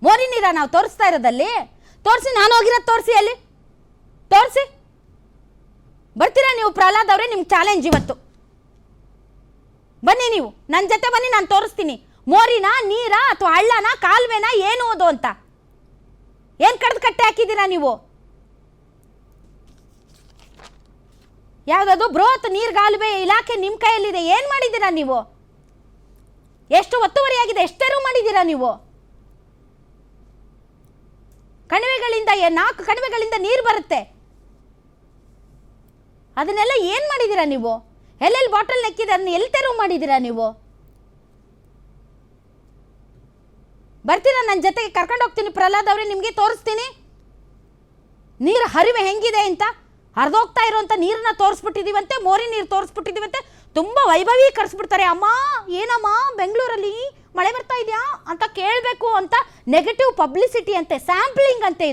ಮೋರಿ ನೀರ ನಾವು ತೋರಿಸ್ತಾ ಇರೋದಲ್ಲಿ? ತೋರಿಸಿ, ನಾನು ಹೋಗಿರೋದು ತೋರಿಸಿ, ಅಲ್ಲಿ ತೋರಿಸಿ. ಬರ್ತೀರಾ ನೀವು ಪ್ರಹ್ಲಾದ್ ಅವರೇ? ನಿಮ್ಗೆ ಚಾಲೆಂಜ್ ಇವತ್ತು. ಬನ್ನಿ, ನೀವು ನನ್ನ ಜೊತೆ ಬನ್ನಿ, ನಾನು ತೋರಿಸ್ತೀನಿ. ಮೋರಿನ, ನೀರ ಅಥವಾ ಹಳ್ಳನ, ಕಾಲುವೆನ, ಏನು ಅದು ಅಂತ ಏನು ಕಡ್ದು ಕಟ್ಟೆ ಹಾಕಿದ್ದೀರಾ ನೀವು? ಯಾವುದದು ಬೃಹತ್ ನೀರ್ಗಾಲುವೆ ಇಲಾಖೆ ನಿಮ್ಮ ಕೈಯಲ್ಲಿದೆ. ಏನು ಮಾಡಿದ್ದೀರಾ ನೀವು? ಎಷ್ಟು ಒತ್ತುವರಿಯಾಗಿದೆ? ಎಷ್ಟು ತೆರವು ಮಾಡಿದ್ದೀರಾ ನೀವು? ಕಣಿವೆಗಳಿಂದ 4 ಕಣಿವೆಗಳಿಂದ ನೀರು ಬರುತ್ತೆ. ಅದನ್ನೆಲ್ಲ ಏನು ಮಾಡಿದ್ದೀರಾ ನೀವು? ಎಲ್ಲೆಲ್ಲಿ ಬಾಟಲ್ ನೆಕ್ಕಿದೆ ಅದನ್ನ ಎಲ್ಲಿ ತೆರವು ಮಾಡಿದ್ದೀರಾ ನೀವು? ಬರ್ತೀರಾ ನನ್ನ ಜೊತೆಗೆ? ಕರ್ಕೊಂಡು ಹೋಗ್ತೀನಿ ಪ್ರಹ್ಲಾದ್ ಅವರೇ, ನಿಮಗೆ ತೋರಿಸ್ತೀನಿ ನೀರು ಹರಿವೆ ಹೆಂಗಿದೆ ಅಂತ. ಹರಿದೋಗ್ತಾ ಇರೋಂಥ ನೀರನ್ನ ತೋರಿಸ್ಬಿಟ್ಟಿದ್ದೀವಂತೆ, ಮೋರಿ ನೀರು ತೋರಿಸ್ಬಿಟ್ಟಿದ್ದೀವಂತೆ. ತುಂಬ ವೈಭವೀಕರಿಸ್ಬಿಡ್ತಾರೆ. ಅಮ್ಮ, ಏನಮ್ಮ ಬೆಂಗಳೂರಲ್ಲಿ ಮಳೆ ಬರ್ತಾ ಇದೆಯಾ ಅಂತ ಕೇಳಬೇಕು ಅಂತ. ನೆಗೆಟಿವ್ ಪಬ್ಲಿಸಿಟಿ ಅಂತೆ, ಸ್ಯಾಂಪ್ಲಿಂಗ್ ಅಂತೆ ಇದು.